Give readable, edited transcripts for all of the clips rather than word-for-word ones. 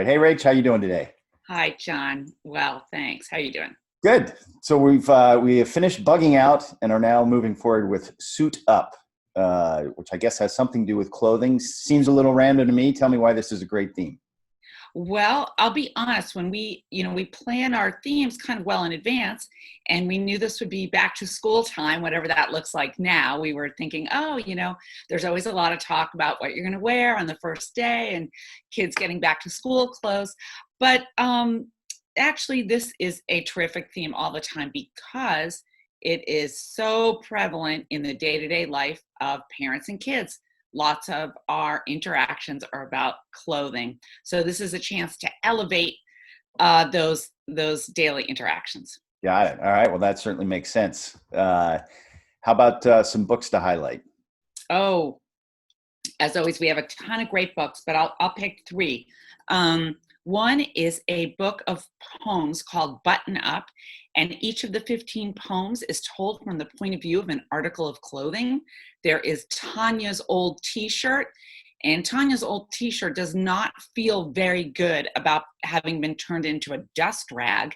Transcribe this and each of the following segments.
Hey, Rach, how you doing today? Hi, John. Well, thanks. How you doing? Good. So we have finished bugging out and are now moving forward with Suit Up, which I guess has something to do with clothing. Seems a little random to me. Tell me why this is a great theme. Well, I'll be honest, when we plan our themes kind of well in advance, and we knew this would be back to school time, whatever that looks like now, we were thinking, oh, there's always a lot of talk about what you're going to wear on the first day and kids getting back to school clothes. But actually, this is a terrific theme all the time because it is so prevalent in the day-to-day life of parents and kids. Lots of our interactions are about clothing. So this is a chance to elevate those daily interactions. Got it. All right. Well, that certainly makes sense. How about some books to highlight? Oh, as always, we have a ton of great books, but I'll pick three. One is a book of poems called Button Up, and each of the 15 poems is told from the point of view of an article of clothing. There is Tanya's old t-shirt, and Tanya's old t-shirt does not feel very good about having been turned into a dust rag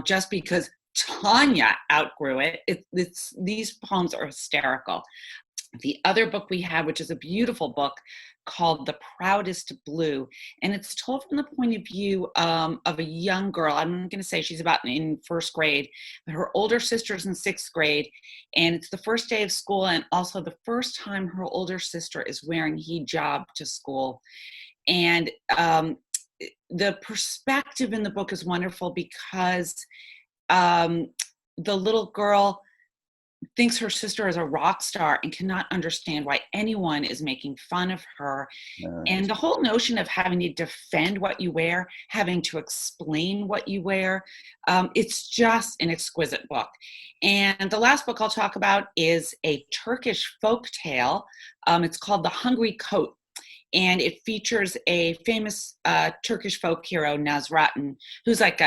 just because Tanya outgrew it. These poems are hysterical. The other book we have, which is a beautiful book called The Proudest Blue, and it's told from the point of view of a young girl. I'm going to say she's about in first grade. Her older sister's in sixth grade, and it's the first day of school and also the first time her older sister is wearing hijab to school. And the perspective in the book is wonderful because the little girl thinks her sister is a rock star and cannot understand why anyone is making fun of her. And the whole notion of having to defend what you wear, having to explain what you wear, it's just an exquisite book. And the last book I'll talk about is a Turkish folk tale. It's called The Hungry Coat. And it features a famous Turkish folk hero, Nasrattin, who's like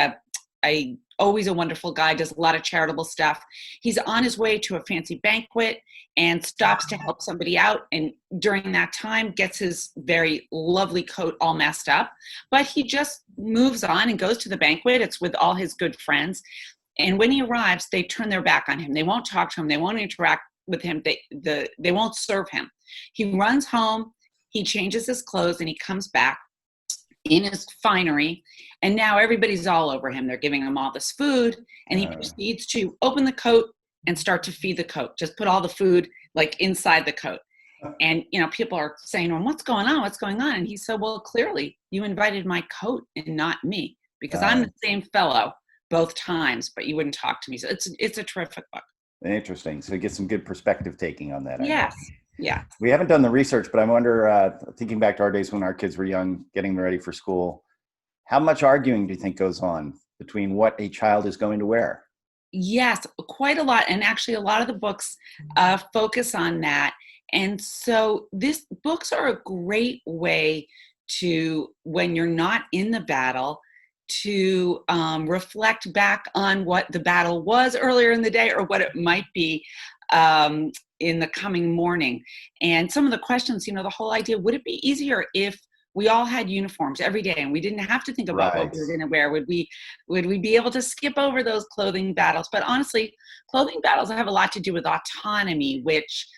always a wonderful guy, does a lot of charitable stuff. He's on his way to a fancy banquet and stops to help somebody out. And during that time gets his very lovely coat all messed up, but he just moves on and goes to the banquet. It's with all his good friends. And when he arrives, they turn their back on him. They won't talk to him. They won't interact with him. They won't serve him. He runs home, he changes his clothes, and he comes back in his finery, and now everybody's all over him. They're giving him all this food, and he proceeds to open the coat and start to feed the coat. Just put all the food like inside the coat. And people are saying, well, what's going on? What's going on? And he said, well, clearly you invited my coat and not me, because I'm the same fellow both times, but you wouldn't talk to me. So it's a terrific book. Interesting. So you get some good perspective taking on that. Yes. Yeah. We haven't done the research, but I wonder, thinking back to our days when our kids were young, getting ready for school, how much arguing do you think goes on between what a child is going to wear? Yes, quite a lot. And actually, a lot of the books focus on that. And so these books are a great way to, when you're not in the battle, to reflect back on what the battle was earlier in the day or what it might be in the coming morning. And some of the questions, the whole idea, would it be easier if we all had uniforms every day and we didn't have to think about what we were going to wear? Would we be able to skip over those clothing battles? But honestly, clothing battles have a lot to do with autonomy, which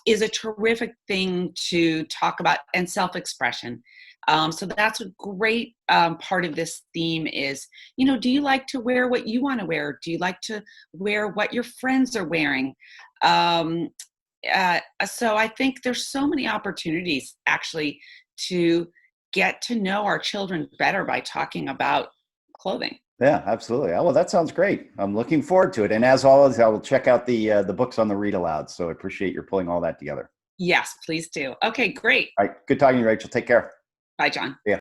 is a terrific thing to talk about, and self-expression. So that's a great part of this theme is, do you like to wear what you want to wear? Do you like to wear what your friends are wearing? So I think there's so many opportunities actually to get to know our children better by talking about clothing. Yeah, absolutely. Oh, well, that sounds great. I'm looking forward to it. And as always, I will check out the books on the read aloud. So I appreciate your pulling all that together. Yes, please do. Okay, great. All right. Good talking to you, Rachel. Take care. Bye, John. Yeah.